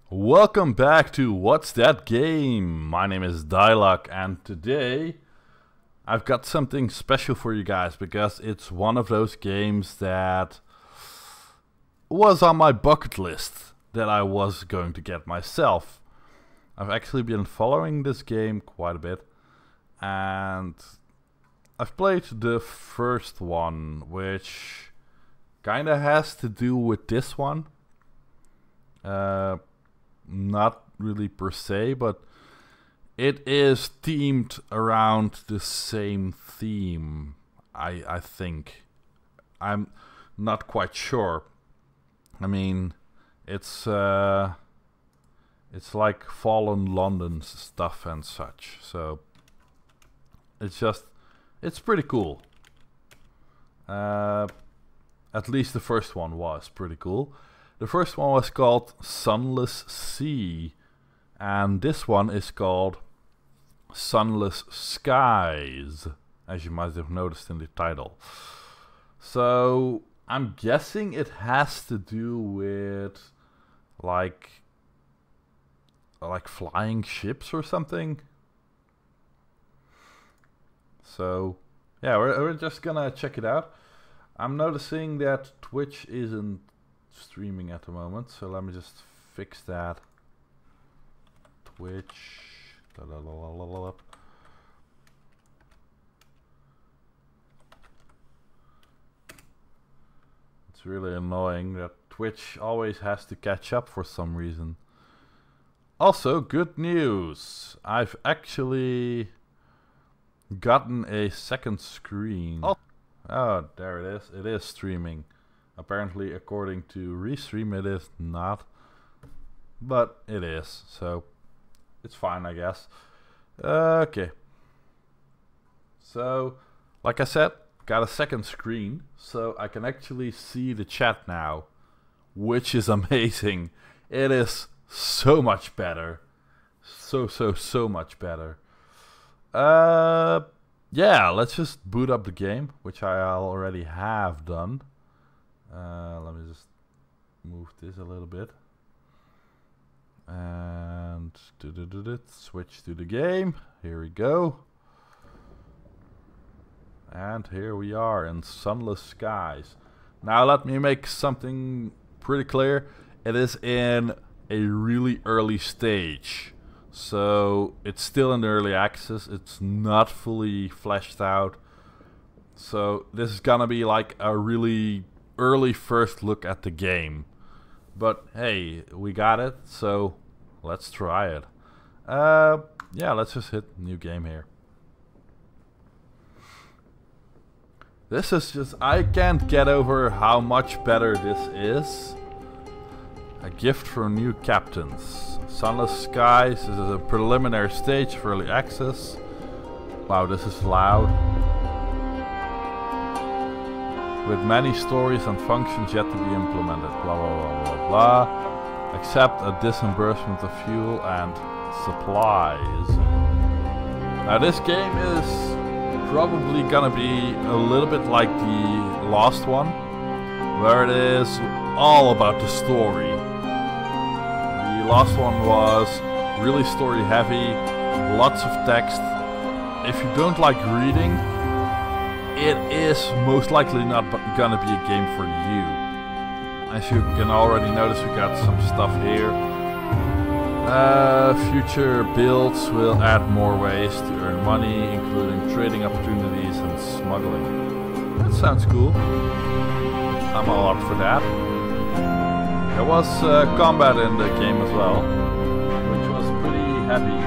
Welcome back to What's That Game? My name is Dylucke, and today I've got something special for you guys because it's one of those games that was on my bucket list that I was going to get myself. I've actually been following this game quite a bit, and I've played the first one, which kinda has to do with this one. Not really per se, but it is themed around the same theme, I think. I'm not quite sure. I mean, it's like Fallen London stuff and such, so it's pretty cool. At least the first one was pretty cool. The first one was called Sunless Skies, and this one is called Sunless Skies, as you might have noticed in the title. So I'm guessing it has to do with like flying ships or something. So yeah, we're just gonna check it out. I'm noticing that Twitch isn't streaming at the moment, so let me just fix that. Twitch. It's really annoying that Twitch always has to catch up for some reason. Also, good news. I've actually gotten a second screen. Oh, there it is. It is streaming. Apparently, according to Restream, it is not. But it is, so it's fine, I guess. Okay. So, like I said, got a second screen, so I can actually see the chat now, which is amazing. It is so much better. So much better. Yeah, let's just boot up the game, which I already have done. Let me just move this a little bit and switch to the game. Here we go, and here we are in Sunless Skies. Now let me make something pretty clear. It is in a really early stage, so it's still in early access. It's not fully fleshed out, so this is gonna be like a really early first look at the game. But hey, we got it, so let's try it. Yeah, let's just hit new game here. This is just, I can't get over how much better this is. A gift for new captains. Sunless Skies is a preliminary stage for early access. Wow, this is loud. With many stories and functions yet to be implemented, blah blah blah blah blah, except a disbursement of fuel and supplies. Now this game is probably gonna be a little bit like the last one, where it is all about the story. The last one was really story heavy, lots of text. If you don't like reading, it is most likely not gonna be a game for you. As you can already notice, we got some stuff here. Future builds will add more ways to earn money, including trading opportunities and smuggling. That sounds cool. I'm all up for that. There was combat in the game as well, which was pretty heavy,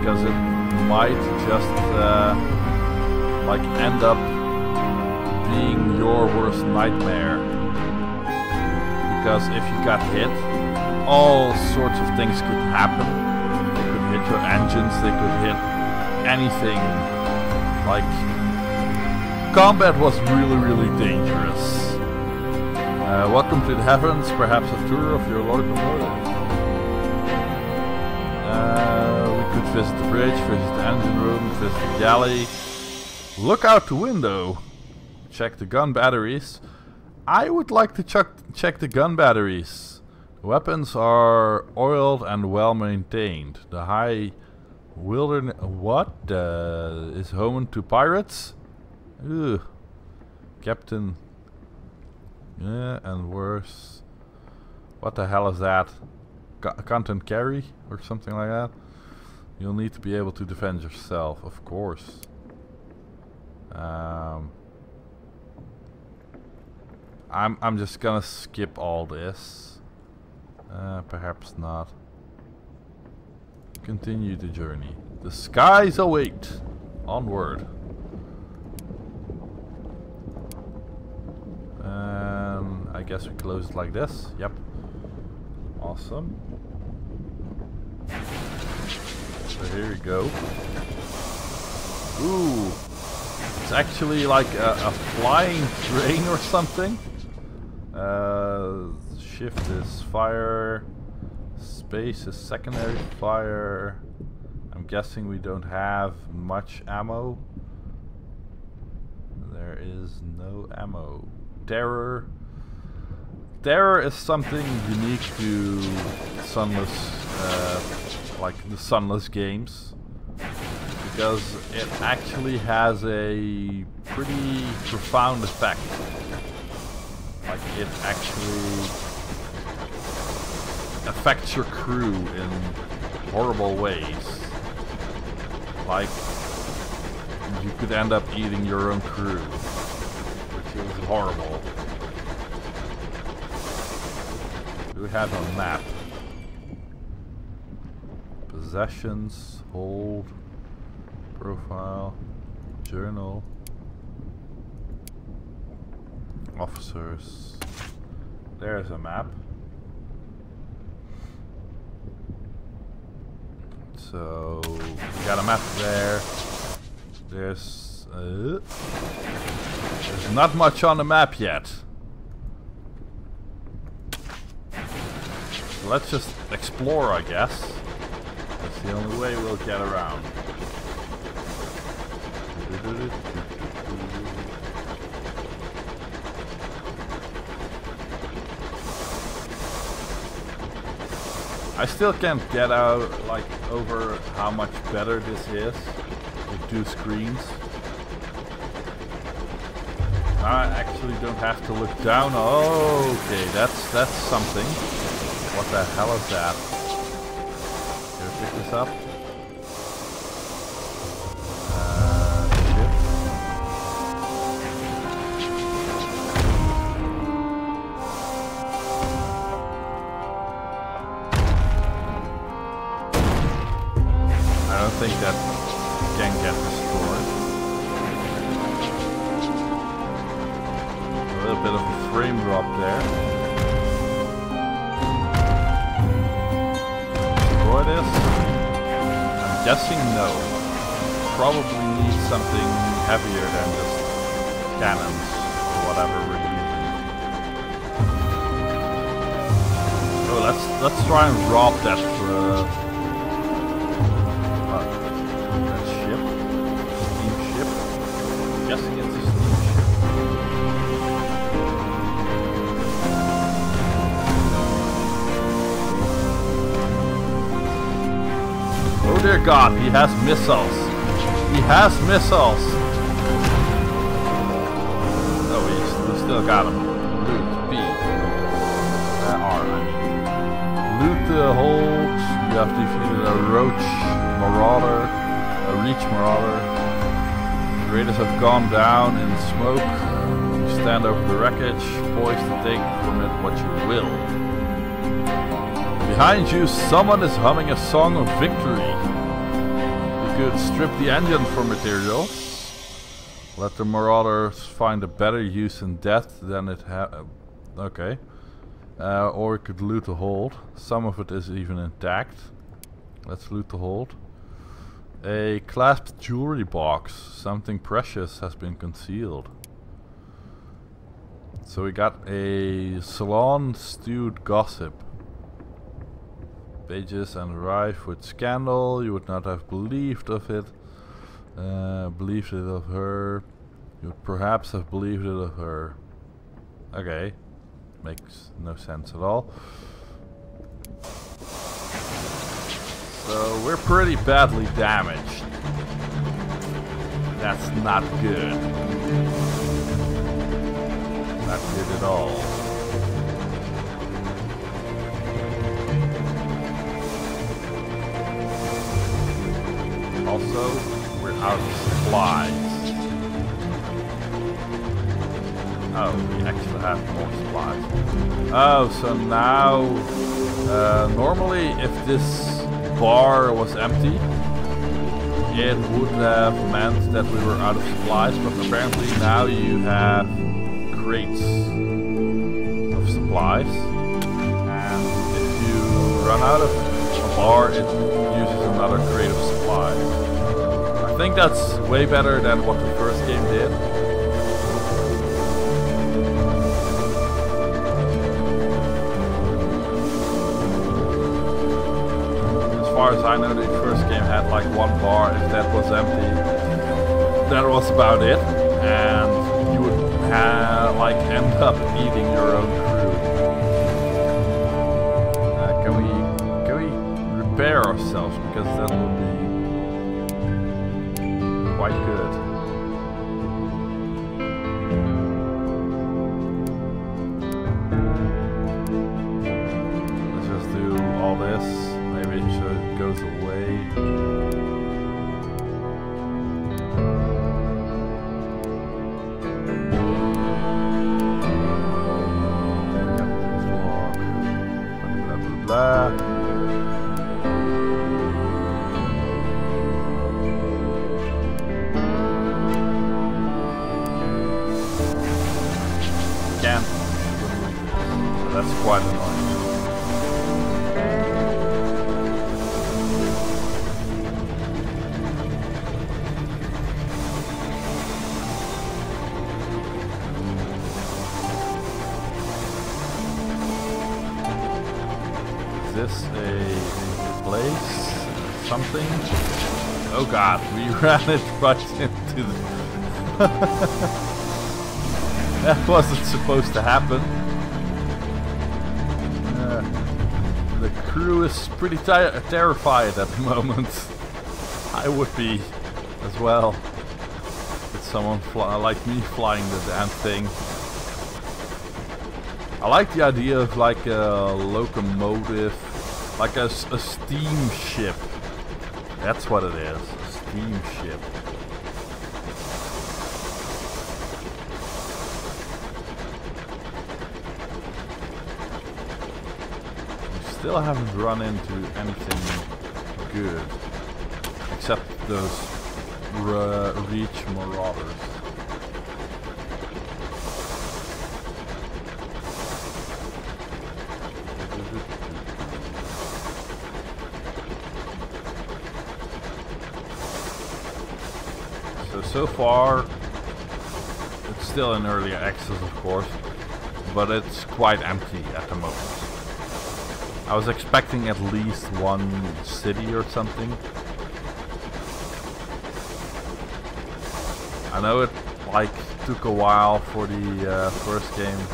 because it might just like end up being your worst nightmare. Because if you got hit, all sorts of things could happen. They could hit your engines, they could hit anything. Like, combat was really dangerous. Welcome to the heavens, perhaps a tour of your locomotive. We could visit the bridge, visit the engine room, visit the galley. Look out the window. Check the gun batteries. I would like to check the gun batteries. Weapons are oiled and well maintained. The high wilderness is home to pirates. Ugh. Captain. Yeah, and worse. What the hell is that? Content carry or something like that? You'll need to be able to defend yourself, of course. I'm just gonna skip all this. Perhaps not. Continue the journey. The skies await. Onward. I guess we close it like this. Yep. Awesome. So here we go. Ooh. It's actually like a flying train or something. Shift is fire. Space is secondary fire. I'm guessing we don't have much ammo. There is no ammo. Terror. Terror is something unique to Sunless, like the Sunless Games, because it actually has a pretty profound effect. Like it actually affects your crew in horrible ways. Like you could end up eating your own crew, which is horrible. We have a map. Possessions, hold, profile, journal, officers. There's a map. So we got a map there. There's not much on the map yet. Let's just explore, I guess. That's the only way we'll get around. I still can't get out, like, over how much better this is with 2 screens. I actually don't have to look down. Oh, okay, that's something. What the hell is that? Can I pick this up? Shit. I don't think that can get destroyed. A little bit of a frame drop there. This? I'm guessing no. Probably need something heavier than just cannons or whatever we're using. Oh, let's try and rob that ship. Steam ship. I'm guessing it's a steam ship. Oh dear God, he has missiles. He has missiles. Oh, we still got him. Loot B. R, I mean. Loot the hold. You have defeated a roach marauder, a reach marauder. The raiders have gone down in smoke. You stand over the wreckage, poised to take from it what you will. Behind you, someone is humming a song of victory. You could strip the engine for materials. Let the marauders find a better use in death than it okay. Or we could loot the hold. Some of it is even intact. Let's loot the hold. A clasped jewelry box. Something precious has been concealed. So we got a salon stewed gossip. Pages and rife with scandal. You would not have believed of it. Believed it of her. You would perhaps have believed it of her. Okay. Makes no sense at all. So we're pretty badly damaged. That's not good. Not good at all. Also, we're out of supplies. Oh, we actually have more supplies. Oh, so now, normally if this bar was empty, it would have meant that we were out of supplies, but apparently now you have crates of supplies. And if you run out of a bar, it uses another crate of supplies. I think that's way better than what the first game did. As far as I know, the first game had like one bar. If that was empty, that was about it, and you would like end up eating your own crew. Can we repair ourselves, because that would be quite good. Let's just do all this. Maybe it goes away. Blah blah blah. That's quite annoying. Is this a place? Something? Oh god, we ran it right into the... That wasn't supposed to happen. The crew is pretty terrified at the moment. I would be as well. With someone like me flying the damn thing. I like the idea of like a locomotive, like a steamship. That's what it is, a steamship. Still haven't run into anything good, except those Reach Marauders. So far, it's still in early access, of course, but it's quite empty at the moment. I was expecting at least one city or something. I know it like took a while for the first game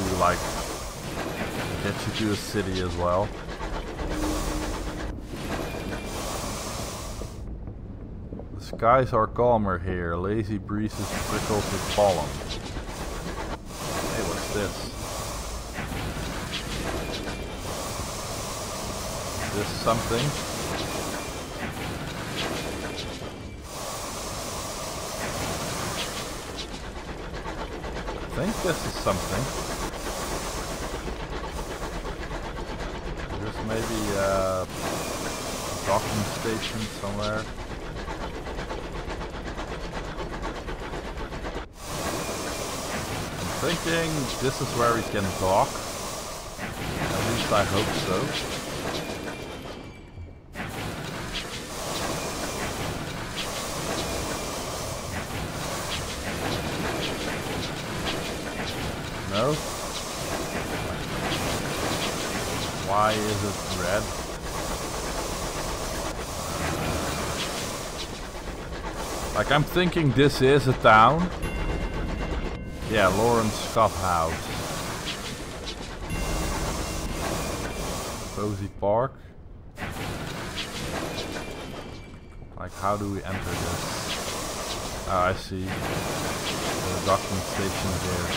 to like get you to a city as well. The skies are calmer here. Lazy breezes trickled with pollen. Hey, what's this? This something? I think this is something. There's maybe a docking station somewhere. I'm thinking this is where we can dock. At least I hope so. No? Why is it red? Like, I'm thinking this is a town. Yeah, Lawrence Scott House. Cozy park. Like, how do we enter this? Oh, I see. The docking station is here.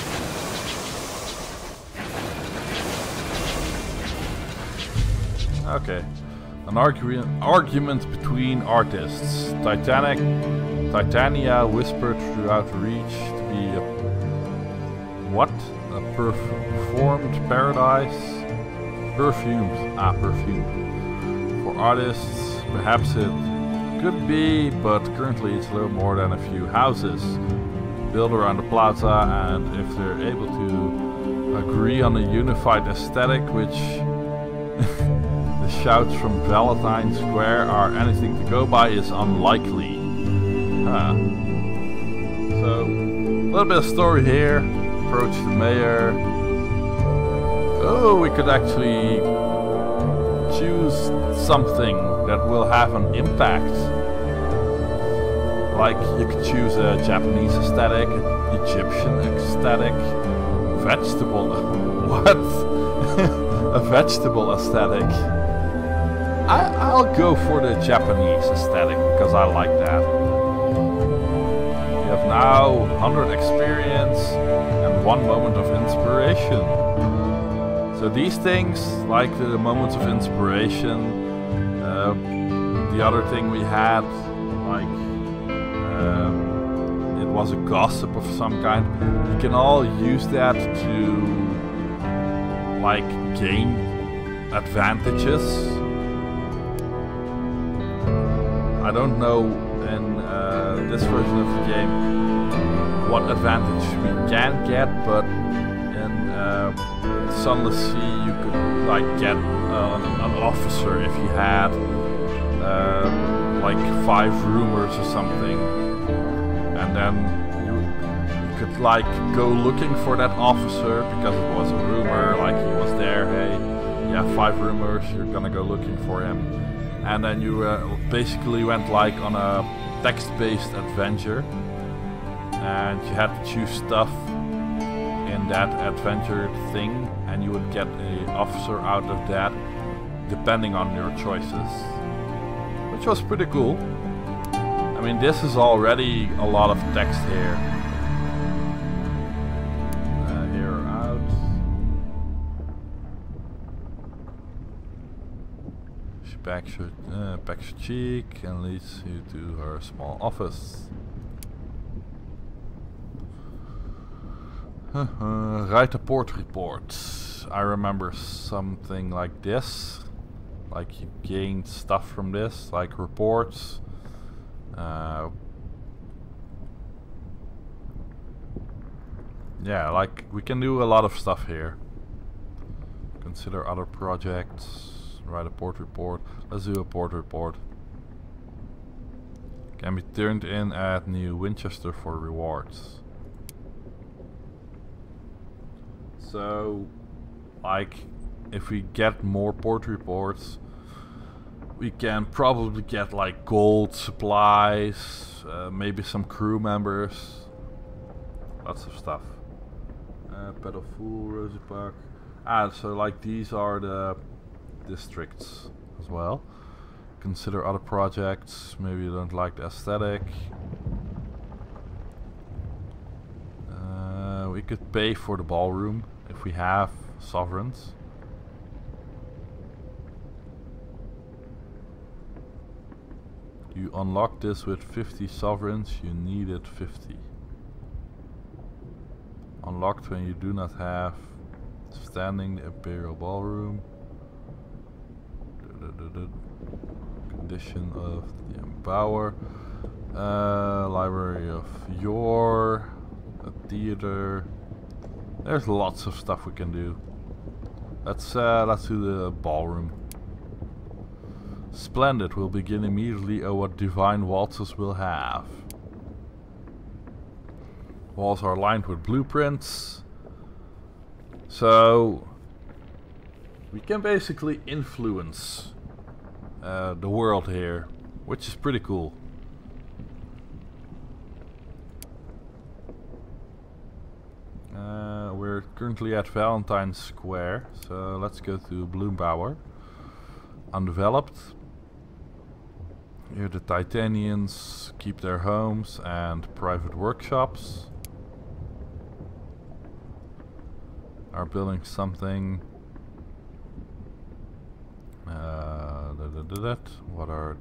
Okay. An argument between artists. Titania whispered throughout reach to be a... What? A performed paradise? Perfumed. Ah, perfumed. For artists, perhaps it could be, but currently it's little more than a few houses built around the plaza, and if they're able to agree on a unified aesthetic, which the shouts from Valentine Square are anything to go by, is unlikely. Huh. So, a little bit of story here. Approach the mayor. Oh, we could actually choose something that will have an impact. Like, you could choose a Japanese aesthetic, Egyptian aesthetic, vegetable... What? A vegetable aesthetic. I'll go for the Japanese aesthetic, because I like that. We have now 100 experience and 1 moment of inspiration. So these things, like the moments of inspiration, the other thing we had, like, it was a gossip of some kind. You can all use that to, like, gain advantages. I don't know in this version of the game what advantage we can get, but in Sunless Sea you could, like, get an officer if you had like 5 rumors or something, and then you could, like, go looking for that officer because it was a rumor, like he was there. Hey, you have 5 rumors, you're gonna go looking for him, and then you basically went, like, on a text-based adventure, and you had to choose stuff in that adventure thing, and you would get an officer out of that depending on your choices, which was pretty cool. I mean, this is already a lot of text here. Here out. She backs your cheek and leads you to her small office. Write a port report. I remember something like this. Like, you gained stuff from this, like reports. Yeah, like, we can do a lot of stuff here. Consider other projects. Write a port report. Let's do a port report. Can be turned in at New Winchester for rewards. So, like, if we get more port reports, we can probably get, like, gold, supplies, maybe some crew members, lots of stuff. Pedal Fool, Rosie Park. So, like, these are the districts as well. Consider other projects. Maybe you don't like the aesthetic. We could pay for the ballroom if we have sovereigns. You unlock this with 50 sovereigns, you needed 50. Unlocked when you do not have standing the Imperial Ballroom. Condition of the Empower. Library of Yore. A theater. There's lots of stuff we can do. Let's do the ballroom. Splendid. We'll begin immediately. Oh, what divine waltzes we'll have. Walls are lined with blueprints. So we can basically influence the world here, which is pretty cool. We're currently at Valentine Square, so let's go to Bloombauer. undeveloped. Here the Titanians keep their homes and private workshops. Are building something. What are...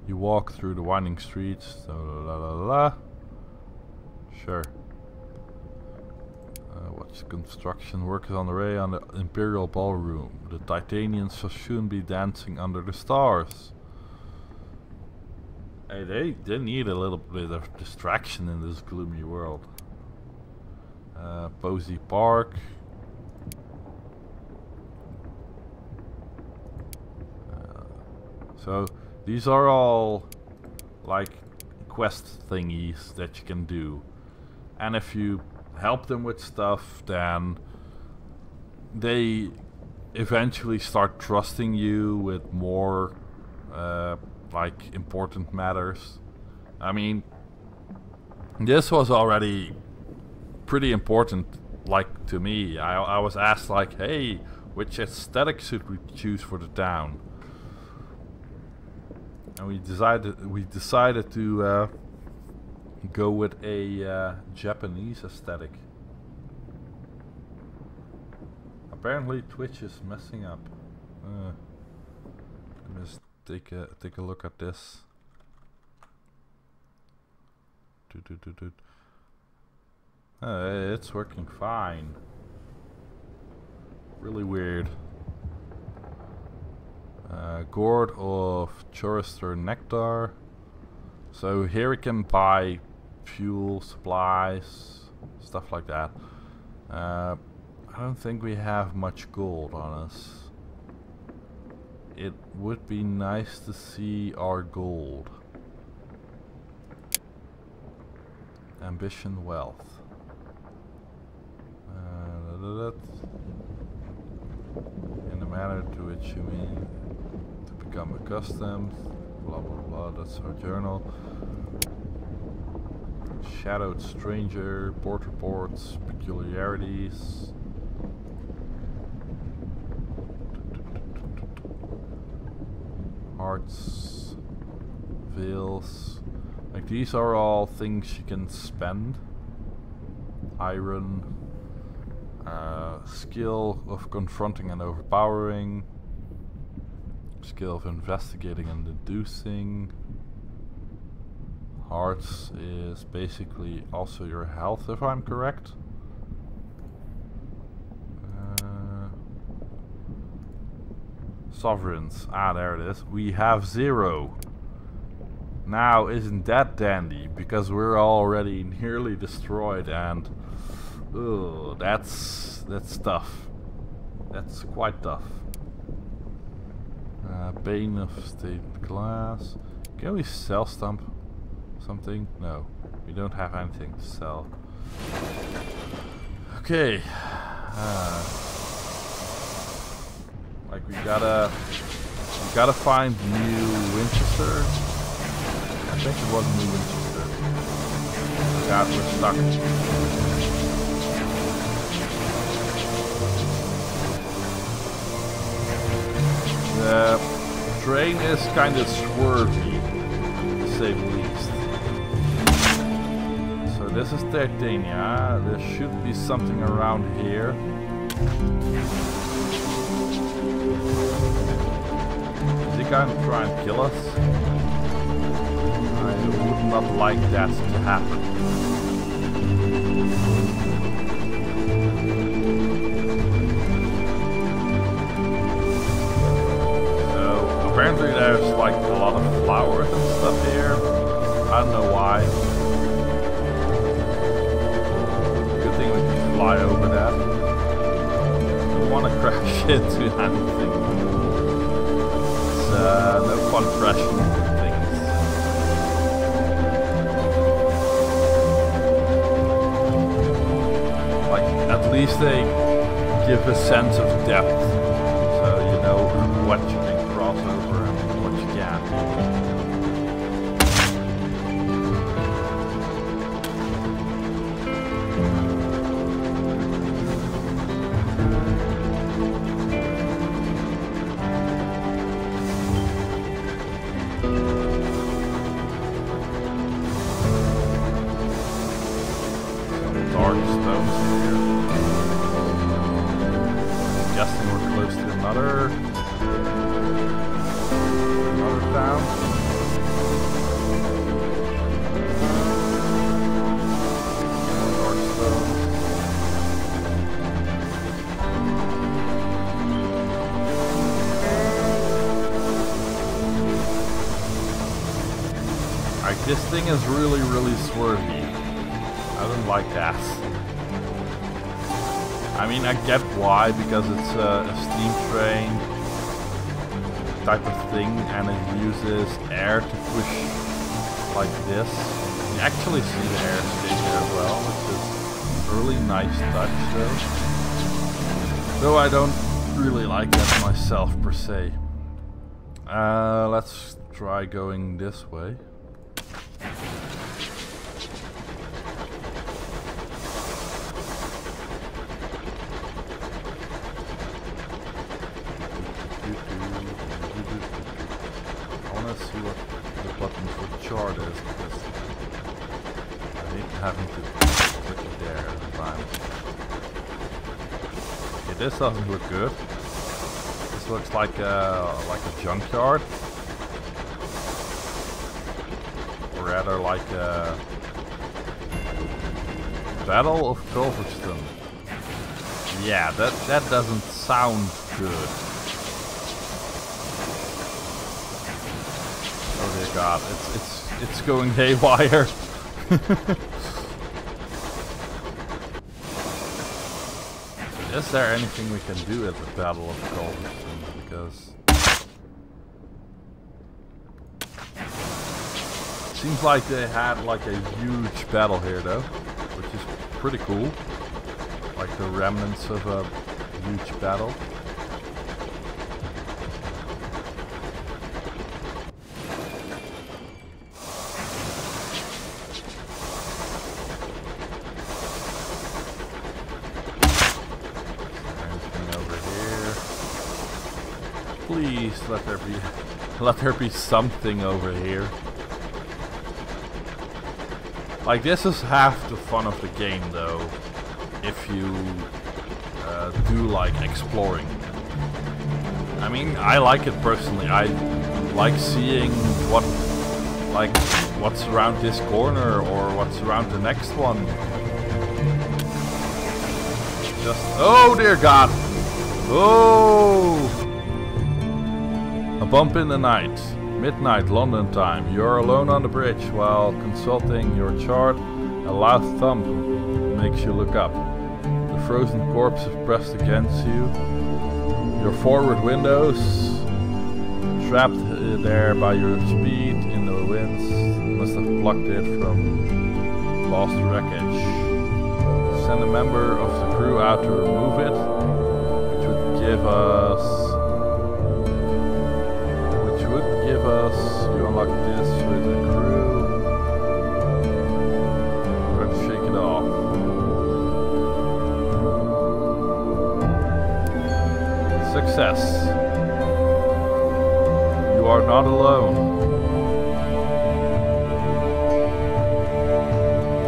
You walk through the winding streets. So la la la. Sure. What's construction work is on the way on the Imperial Ballroom. The Titanians shall soon be dancing under the stars. Hey, they need a little bit of distraction in this gloomy world. Posey Park. So these are all like quest thingies that you can do, and if you help them with stuff, then they eventually start trusting you with more like important matters. I mean, this was already pretty important, like to me. I was asked like, hey, which aesthetic should we choose for the town? And we decided to go with a Japanese aesthetic. Apparently Twitch is messing up. Let me just take a look at this. It's working fine. Really weird. Gourd of Chorister Nectar. So here we can buy fuel, supplies, stuff like that. I don't think we have much gold on us. It would be nice to see our gold. Ambition, wealth. In the manner to which you mean to become accustomed. Blah blah blah, that's our journal. Shadowed stranger, port reports, peculiarities. Hearts, veils. Like these are all things you can spend. Iron. Skill of confronting and overpowering. Skill of investigating and deducing. Hearts is basically also your health, if I'm correct. Sovereigns. Ah, there it is. We have 0. Now, isn't that dandy? Because we're already nearly destroyed, and ugh, that's tough. That's quite tough. Bane of State Glass. Can we sell something? No, we don't have anything to sell. Okay. Like we gotta find new Winchester. I think it was new Winchester. God, we're stuck. The train is kind of swervy, to say the least. So this is Titania. There should be something around here. Is he going to try and kill us? I would not like that to happen. Apparently there's like a lot of flowers and stuff here. I don't know why. Good thing we can fly over that. Don't want to crash into anything. It's no fun crashing into things. Like, at least they give a sense of depth. So you know what you can cross over and what you can't. dark stones here. Guessing we're close to another town. Dark stones. Like, this thing is really swervy. I don't like that. I mean, I get why, because it's a steam train type of thing, and it uses air to push like this. You actually see the air escape there as well, which is a really nice touch though. Though I don't really like that myself per se. Let's try going this way. See what the button for chart is, because I hate having to click it there every time. Okay, this doesn't look good. This looks like a junkyard, or rather like a Battle of Culverstone. Yeah, that doesn't sound good. Oh dear God, it's going haywire. Is there anything we can do at the Battle of Culverstone? Because it seems like they had like a huge battle here though, which is pretty cool. Like the remnants of a huge battle. Please let there be something over here. Like, this is half the fun of the game though, if you do like exploring. I mean, I like it personally. I like seeing what's around this corner or what's around the next one. Just, oh dear God! Oh! A bump in the night. Midnight London time. You're alone on the bridge while consulting your chart. A loud thump makes you look up. The frozen corpse is pressed against you. Your forward windows, trapped there by your speed in the winds, must have plucked it from lost wreckage. Send a member of the crew out to remove it, which would give us. You unlock this with the crew. Try to shake it off. Success. You are not alone.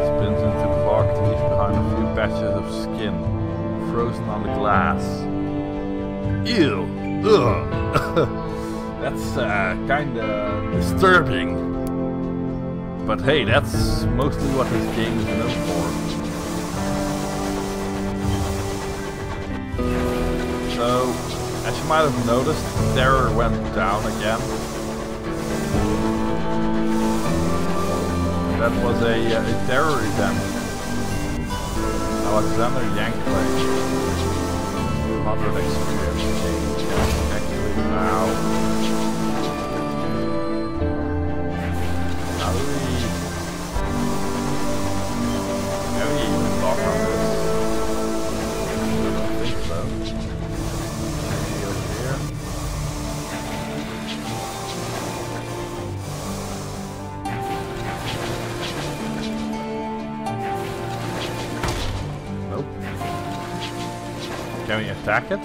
Spins into the fog, leaves behind a few patches of skin, frozen on the glass. Ew! Ugh! That's kinda disturbing. But hey, that's mostly what this game is known for. So, as you might have noticed, the terror went down again. That was a terror event. Alexander Yankley. 100 experience. Actually now. Can we attack it?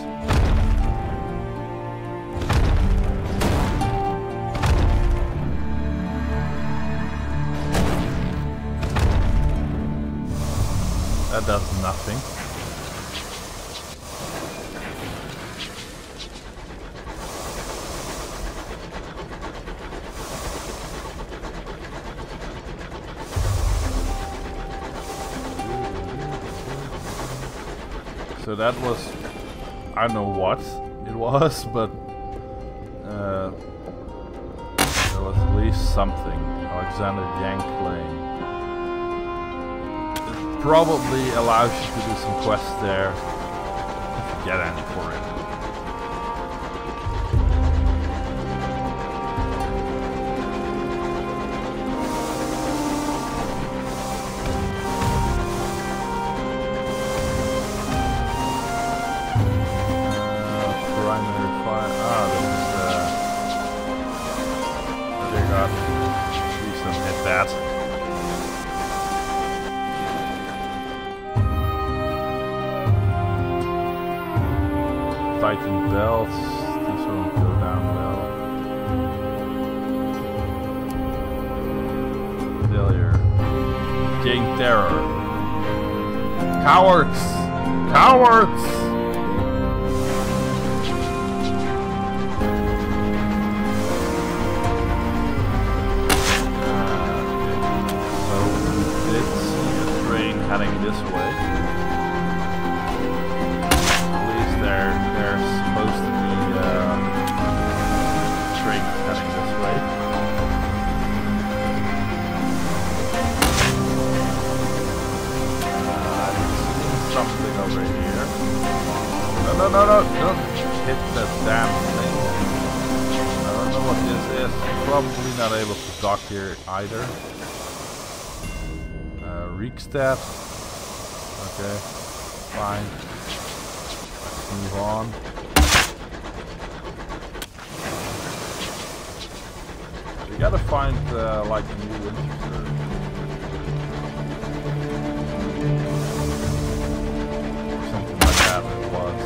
That does nothing. So that was, I don't know what it was, but there was at least something. Alexander Yang claim. It probably allows you to do some quests there if you get any for it. Titan belts, this one go down belt. Failure. Gain terror. Cowards! Cowards! So we did see a train heading this way. There's supposed to be train heading this way. I've seen something over here. No, don't hit that damn thing. I don't know what this is. Probably not able to dock here either. Reekstad. Okay, fine. Move on. We gotta find like a new interester. Something like that it was.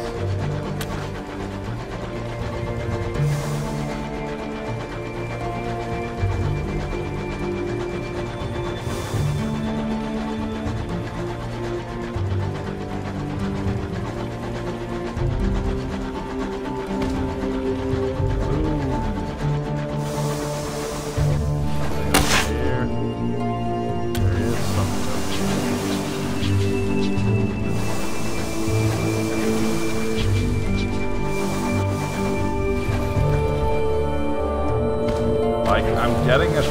I'm getting a few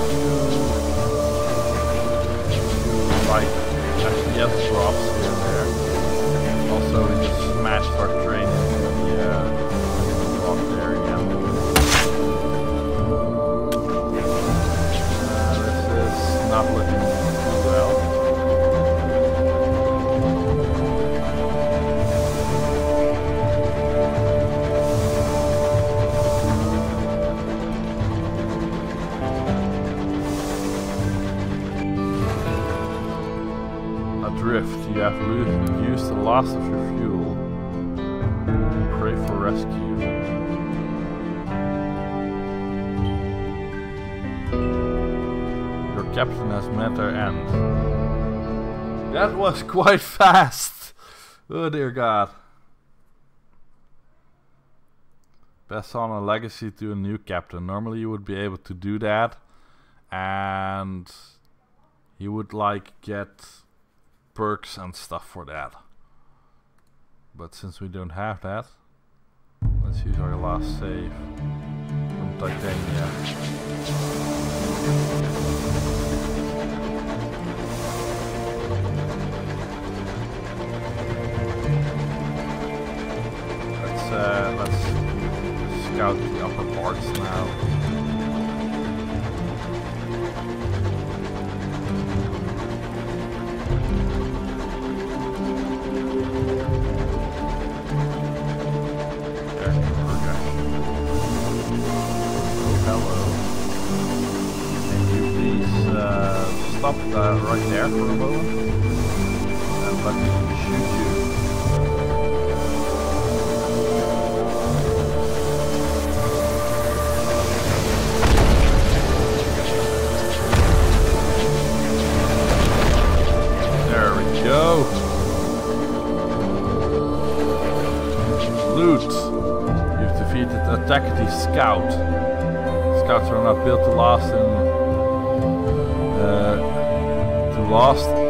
like FPS drops here and there. Also, we just smashed our train into the rock there again. This is not looking too well. Drift, you have used the last of your fuel. Pray for rescue. Your captain has met her end. That was quite fast! Oh dear God. Pass on a legacy to a new captain. Normally you would be able to do that. And you would like get perks and stuff for that, but since we don't have that, let's use our last save from Titania. Let's scout the upper parts now. Stop right there for a moment and let me shoot you. There we go. executive scout. Scouts are not built to last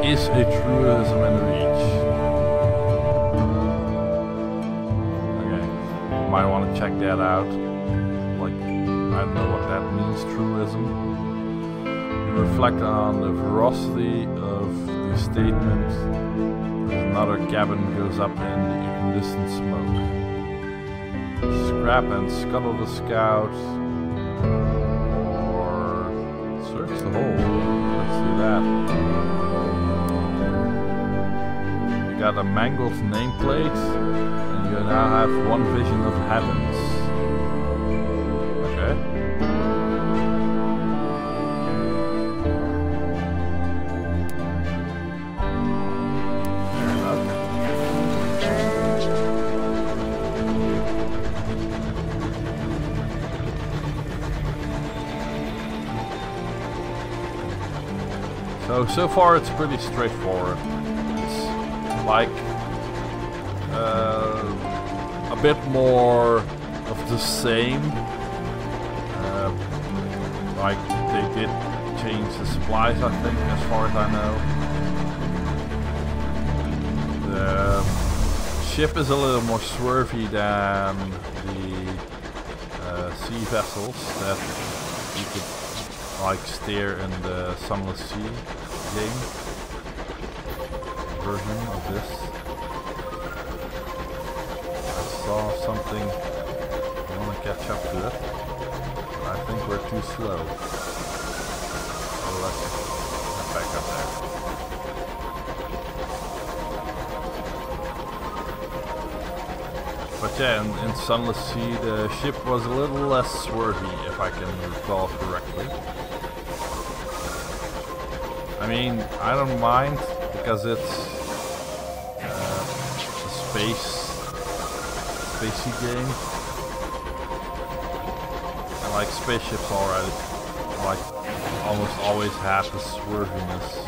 is a truism in Reach. Okay, you might want to check that out. Like, I don't know what that means, truism. You reflect on the veracity of the statement as another cabin goes up in the incandescent smoke. Scrap and scuttle the scout, or search the hole. Let's do that. You got a mangled nameplate, and you now have one vision of heavens. Okay. So far it's pretty straightforward. It's like a bit more of the same. Like they did change the supplies, I think, as far as I know. The ship is a little more swervy than the sea vessels that you could like steer in the Sunless Skies game version of this. I saw something, I want to catch up to it, but I think we're too slow. So let's get back up there. But yeah, in Sunless Skies the ship was a little less swervy, if I can recall correctly. I mean, I don't mind because it's a spacey game. And like spaceships already, like almost always have the swerviness.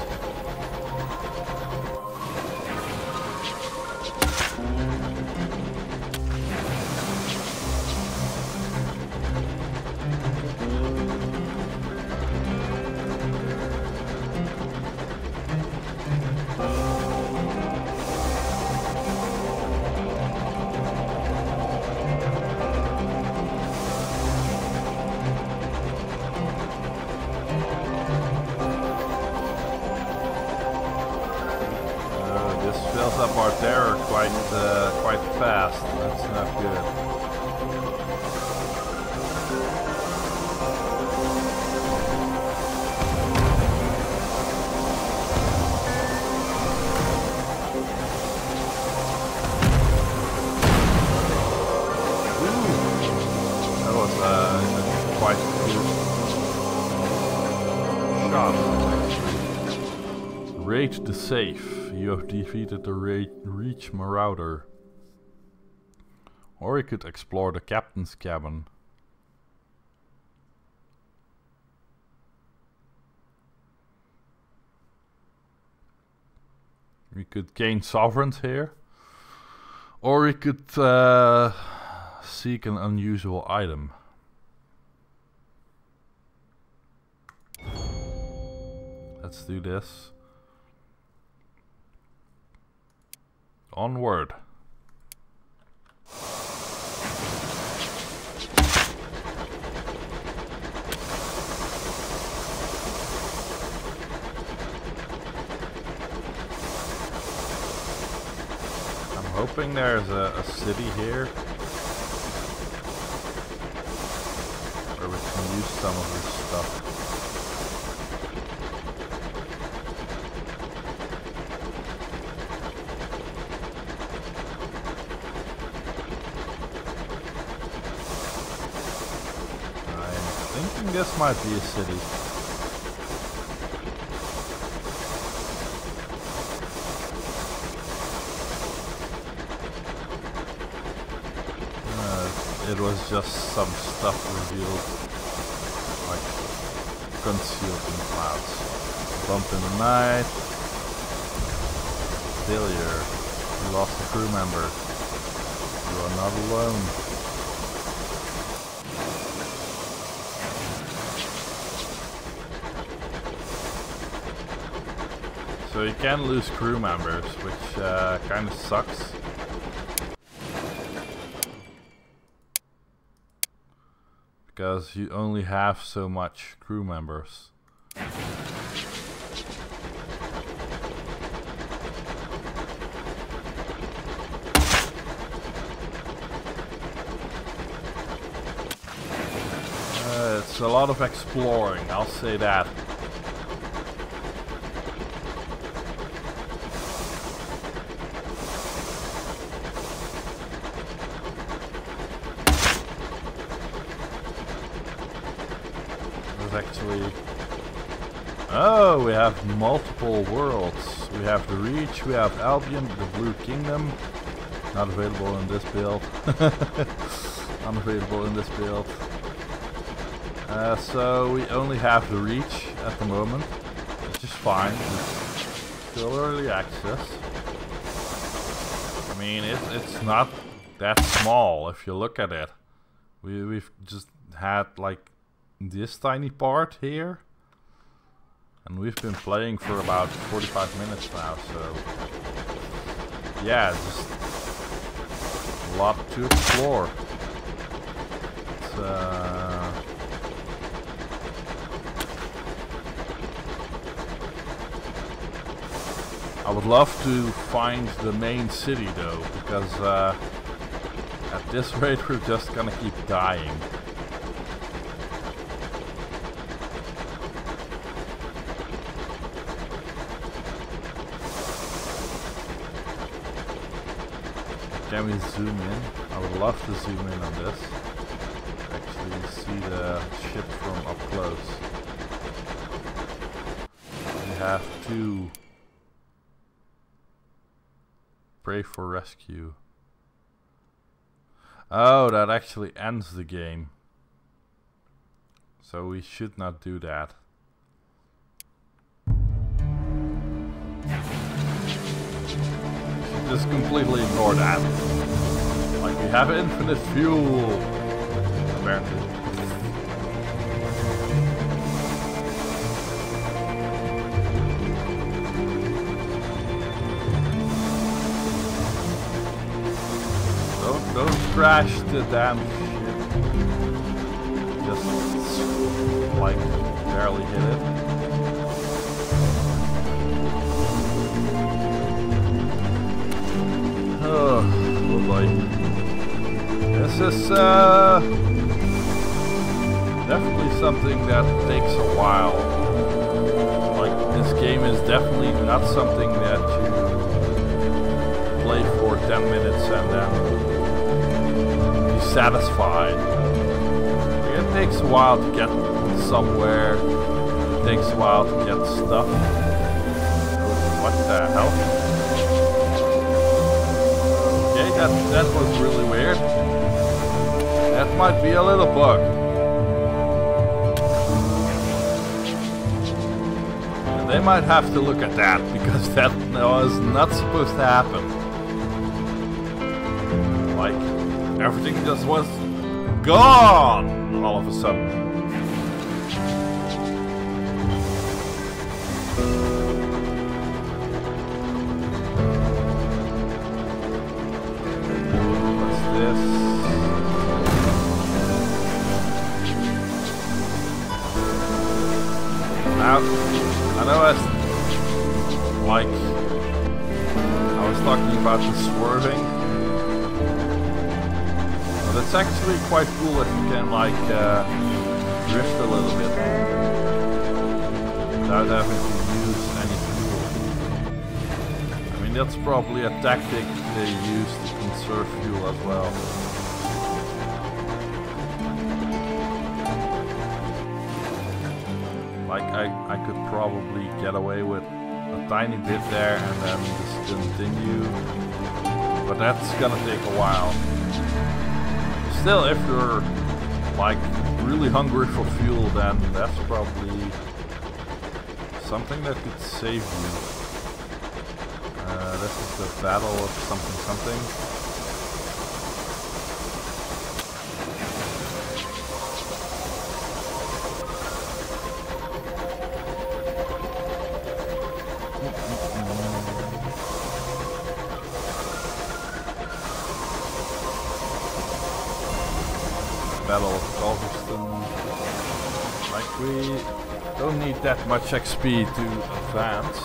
Up our terror quite fast. That's not good. Ooh, that was quite good shot. Raid the safe. You have defeated the Reach Marauder. Or we could explore the captain's cabin. We could gain sovereigns here. Or we could seek an unusual item. Let's do this. Onward. I'm hoping there's a city here where we can use some of this stuff. This might be a city. It was just some stuff revealed, like concealed in clouds. Bump in the night. Failure. You lost a crew member. You are not alone. So you can lose crew members, which kind of sucks. Because you only have so much crew members. It's a lot of exploring, I'll say that. Actually, oh, we have multiple worlds. We have the Reach, we have Albion, the Blue Kingdom. Not available in this build. Unavailable in this build. So we only have the Reach at the moment, which is fine. It's still early access. I mean, it's not that small if you look at it. We've just had like this tiny part here, and we've been playing for about 45 minutes now, so yeah, just a lot to explore. It's, I would love to find the main city though, because at this rate we're just gonna keep dying. Can we zoom in? I would love to zoom in on this. Actually see the ship from up close. We have to pray for rescue. Oh, that actually ends the game. So we should not do that. Just completely ignore that. Like, we have infinite fuel, apparently. Don't crash the damn ship. Just like barely hit it. Oh boy. This is definitely something that takes a while. Like, this game is definitely not something that you play for 10 minutes and then be satisfied. It takes a while to get somewhere. It takes a while to get stuff. What the hell? That was really weird. That might be a little bug. And they might have to look at that, because that was not supposed to happen. Like, everything just was gone all of a sudden. I know I was talking about the swerving, but it's actually quite cool if you can like drift a little bit without having to use any fuel. I mean, that's probably a tactic they use to conserve fuel as well. Like, I could probably get away with a tiny bit there and then just continue, but that's gonna take a while. Still, if you're like really hungry for fuel, then that's probably something that could save you. This is the battle of something something. Battle of Culverston. Like, we don't need that much XP to advance.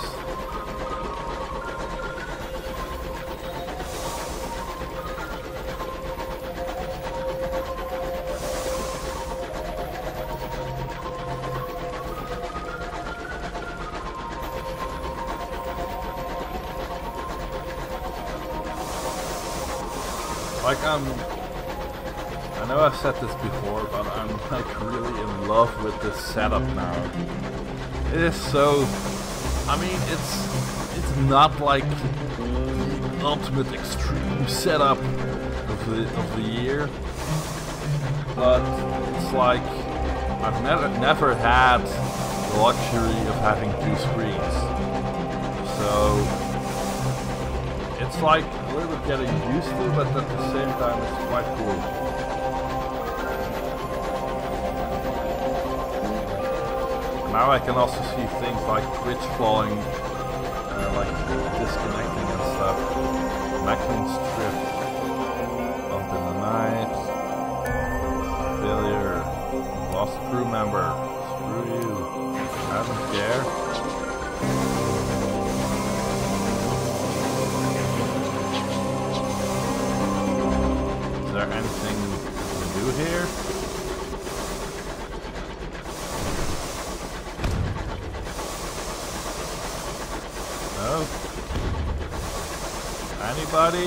Like, I know I've said this before, but I'm like really in love with this setup now. It is so, I mean, it's not like the ultimate extreme setup of the year, but it's like I've never had the luxury of having 2 screens, so it's like a little bit getting used to, but at the same time it's quite cool. Now I can also see things like Twitch falling, like disconnecting and stuff. Macklin's trip. Up in the night. Failure. Lost crew member. Screw you. I don't care. Is there anything to do here? No? Anybody?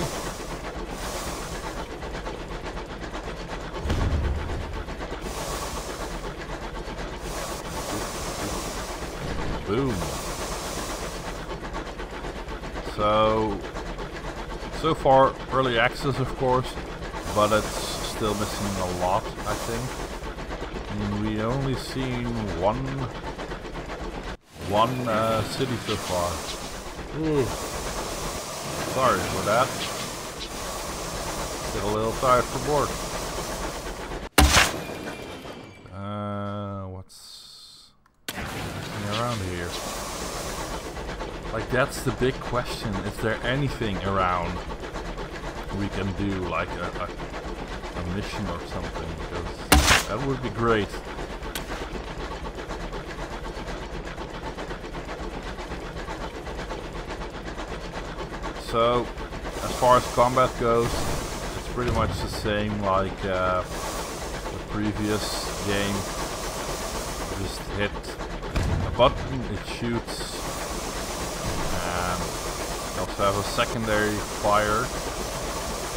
Boom. So far early access, of course, but it's still missing a lot, I think. I mean, we only seen one city so far. Ooh. Sorry for that. Get a little tired from work. What's happening around here? Like, that's the big question. Is there anything around we can do, like a mission or something? Because that would be great. So, as far as combat goes, it's pretty much the same like the previous game. You just hit a button, it shoots, and you also have a secondary fire.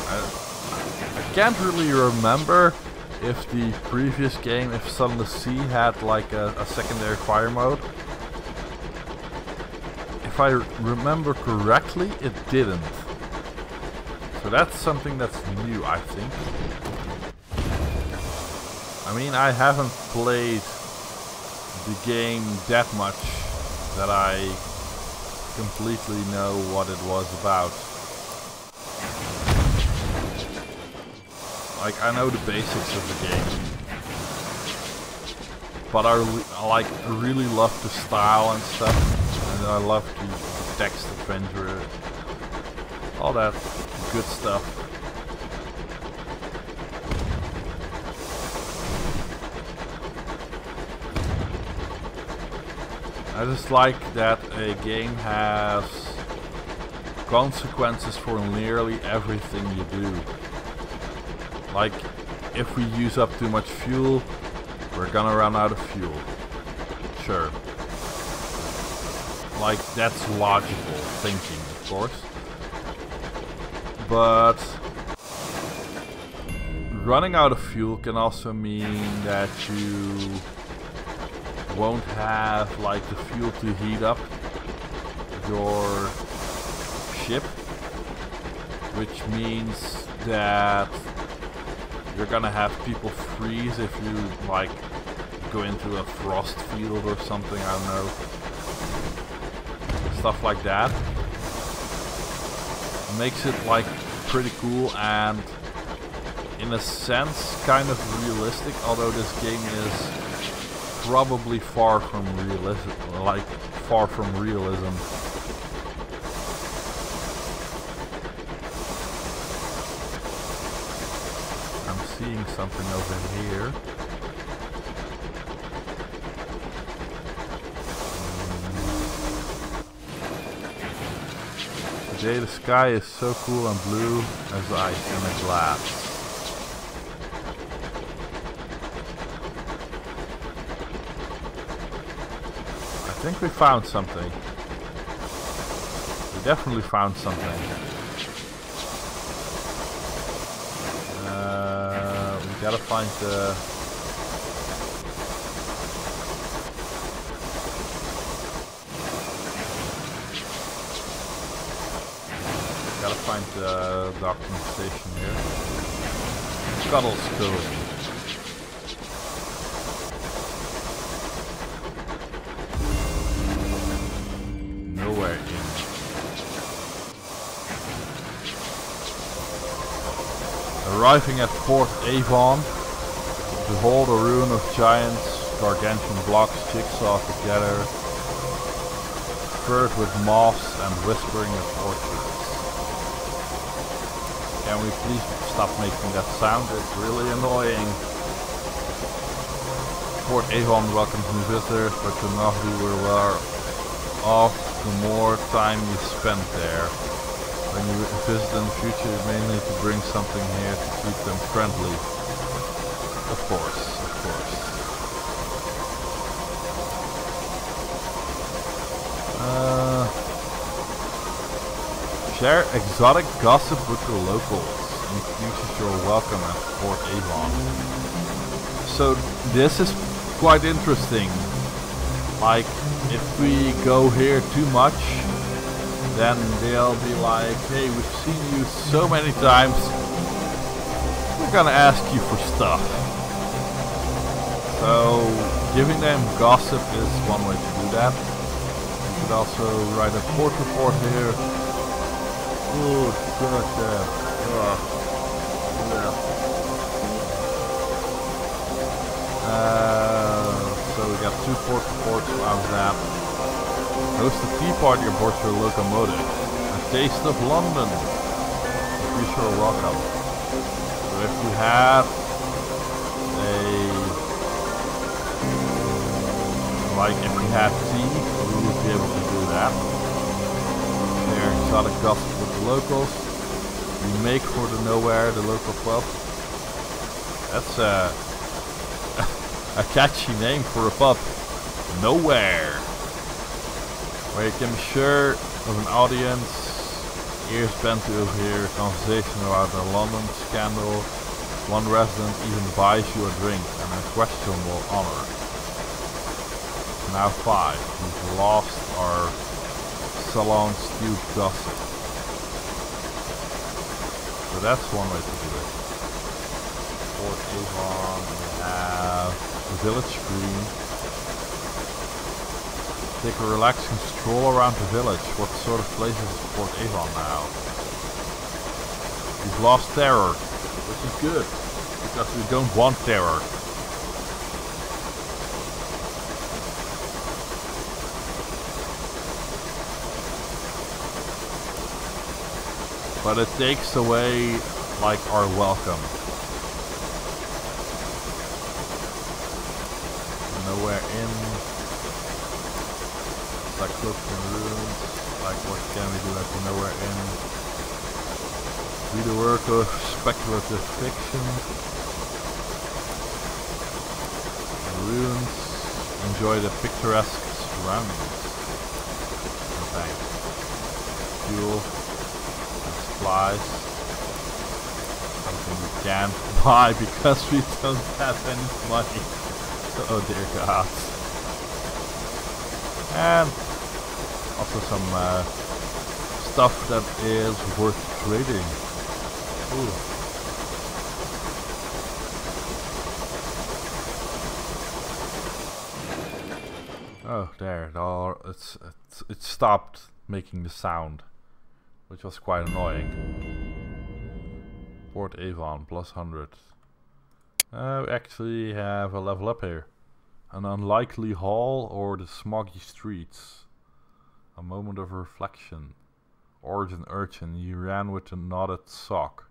I can't really remember if the previous game, if Sunless Skies had like a secondary fire mode. If I remember correctly, it didn't. So that's something that's new, I think. I mean, I haven't played the game that much that I completely know what it was about. Like, I know the basics of the game, but I really love the style and stuff. And I love the text adventure, all that good stuff. I just like that a game has consequences for nearly everything you do. Like, if we use up too much fuel, we're gonna run out of fuel. Sure. Like, that's logical thinking, of course. But running out of fuel can also mean that you won't have like the fuel to heat up your ship, which means that you're gonna have people freeze if you like go into a frost field or something, I don't know. Stuff like that. Makes it like pretty cool and in a sense kind of realistic, although this game is probably far from realism, I'm seeing something over here. Today the sky is so cool and blue as ice in a glass. I think we found something. We definitely found something. We gotta find the... Gotta find the docking station here. Scuttle's code. Nowhere in. Arriving at Port Avon, behold a ruin of giants, gargantuan blocks jigsawed together, furred with moss and whispering of orchards. Can we please stop making that sound? It's really annoying. Port Avon welcomes new visitors, but the more we were off, the more time we spent there. When you visit in the future, you may need to bring something here to keep them friendly. Of course, of course. Share exotic gossip with the locals. Increases your welcome at Port Avon. So this is quite interesting. Like, if we go here too much, then they'll be like, hey, we've seen you so many times, we're gonna ask you for stuff. So giving them gossip is one way to do that. You could also write a port report here. Oh, god damn. So we got 2 port reports out of that. Host a tea party aboard your locomotive. A taste of London. Increase your welcome. So if we have if we had tea, we would be able to do that. Share exotic gossip with the locals. We make for the Nowhere, the local club. That's a catchy name for a pub. Nowhere. Where you can be sure of an audience, ears bent to overhear a conversation about the London scandal. One resident even buys you a drink, an unquestionable honor. Now 5. We've lost our salon stewed gossip. So that's one way to do it. Port Avon, we have the village green. Take a relaxing stroll around the village. What sort of place is Port Avon now? We've lost terror, which is good, because we don't want terror. But it takes away, like, our welcome. Nowhere in. Like close in ruins. Like, what can we do at the Nowhere in? Read the work of speculative fiction. Ruins. Enjoy the picturesque surroundings. Okay. Fuel. Supplies. Something we can't buy because we don't have any money. Oh dear god. And also some stuff that is worth trading. Ooh. Oh, there. It stopped making the sound, which was quite annoying. Port Avon, plus 100. We actually have a level up here. An unlikely hall or the smoggy streets. A moment of reflection. Origin urchin, you ran with a knotted sock.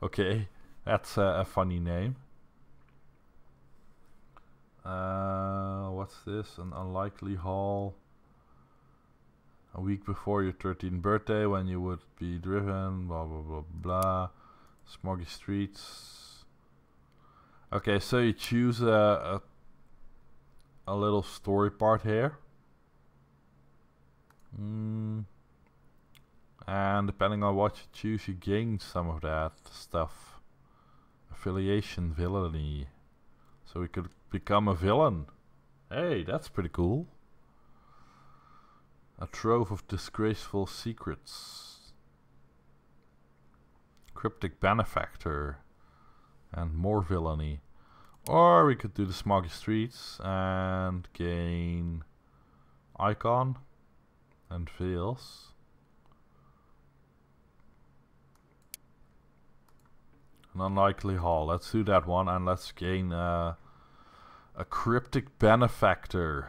Okay, that's a funny name. What's this? An unlikely haul. A week before your 13th birthday, when you would be driven, blah blah blah blah. Smoggy streets. Okay, so you choose a little story part here. And depending on what you choose, you gain some of that stuff. Affiliation, villainy. So we could become a villain. Hey, that's pretty cool. A trove of disgraceful secrets. Cryptic benefactor. And more villainy. Or we could do the smoggy streets and gain icon and veils. An unlikely haul. Let's do that one, and let's gain a cryptic benefactor.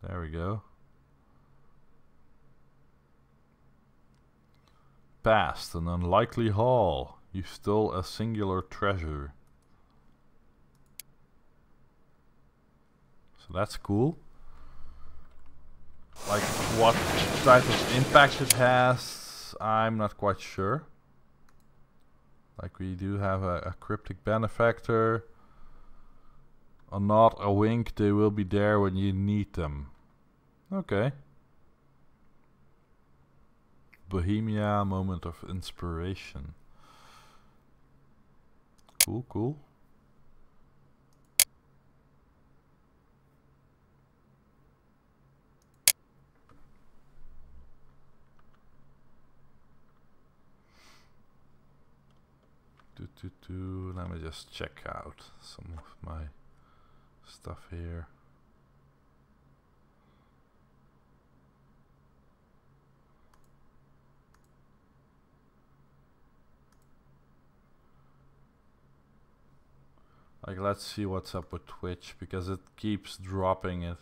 There we go. Past, an unlikely haul. You stole a singular treasure. So that's cool. Like what type of impact it has, I'm not quite sure. Like we do have a cryptic benefactor. A nod, a wink, they will be there when you need them. Okay. Bohemia, moment of inspiration. Cool, cool. Let me just check out some of my stuff here. Like, let's see what's up with Twitch, because it keeps dropping it.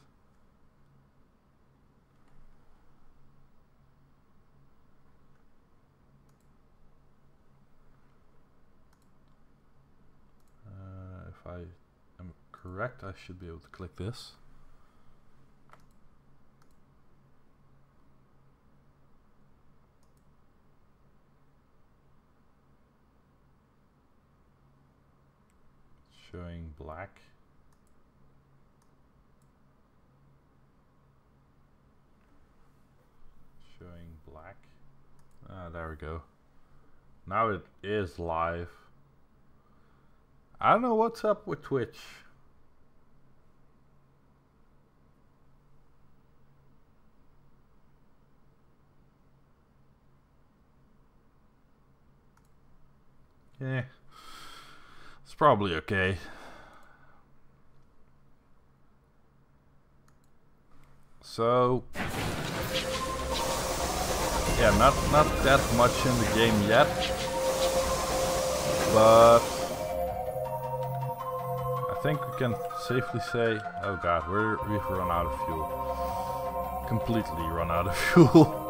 If I am correct, I should be able to click this. Showing black. Showing black. Ah, there we go. Now it is live. I don't know what's up with Twitch. Yeah. It's probably okay. So yeah, not that much in the game yet, but I think we can safely say, oh god, we've run out of fuel. Completely run out of fuel.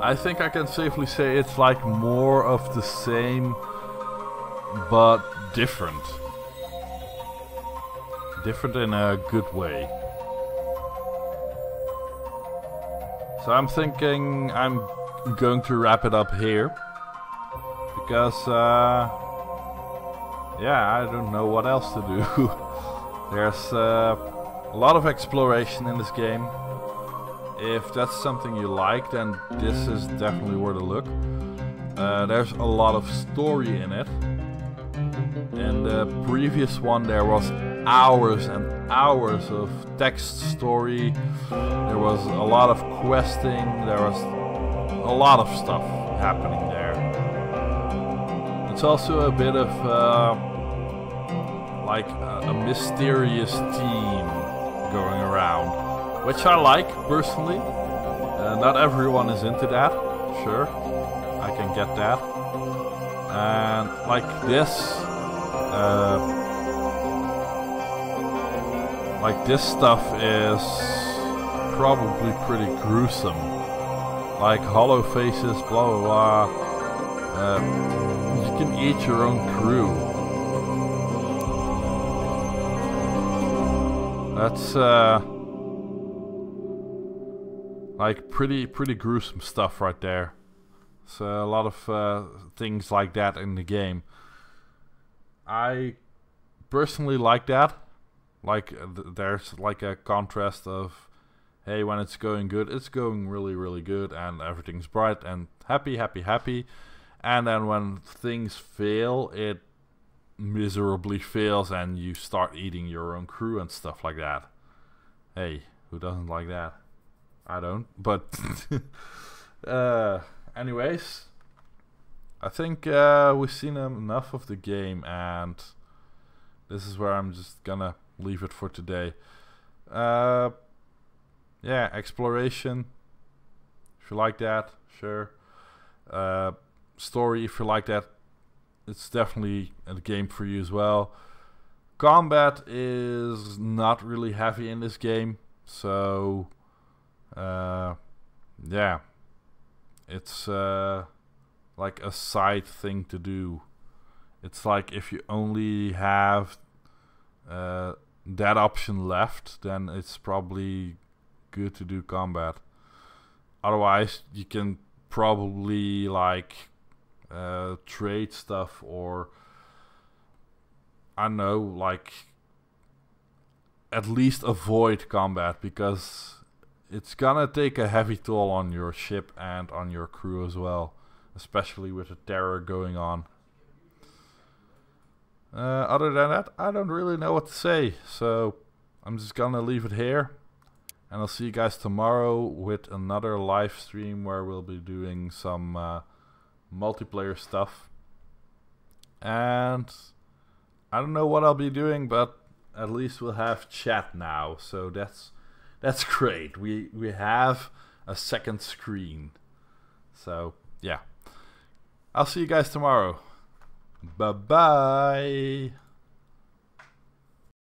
I think I can safely say it's like more of the same, but different. Different in a good way. So I'm thinking I'm going to wrap it up here. Because, yeah, I don't know what else to do. There's a lot of exploration in this game. If that's something you like, then this is definitely worth a look. There's a lot of story in it. In the previous one there was hours and hours of text story. There was a lot of questing. There was a lot of stuff happening there. It's also a bit of like a mysterious theme going around, which I like personally. Not everyone is into that, sure, I can get that. And like this stuff is probably pretty gruesome. Like hollow faces, blah blah blah. You can eat your own crew. That's like pretty gruesome stuff right there. So a lot of things like that in the game. I personally like that. Like there's like a contrast of, hey, when it's going good, it's going really good, and everything's bright and happy. And then when things fail, it miserably fails, and you start eating your own crew and stuff like that. Hey, who doesn't like that? I don't, but anyways, I think we've seen enough of the game, and this is where I'm just gonna leave it for today. Yeah, exploration, if you like that, sure. Story, if you like that, it's definitely a game for you as well. Combat is not really heavy in this game, so yeah, it's like a side thing to do. It's like if you only have that option left, then it's probably good to do combat. Otherwise, you can probably like trade stuff, or I don't know, like at least avoid combat, because it's gonna take a heavy toll on your ship and on your crew as well, especially with the terror going on. Other than that, I don't really know what to say, so I'm just gonna leave it here, and I'll see you guys tomorrow with another live stream where we'll be doing some multiplayer stuff. And I don't know what I'll be doing, but at least we'll have chat now, so that's great. We have a second screen. So yeah, I'll see you guys tomorrow. Bye bye.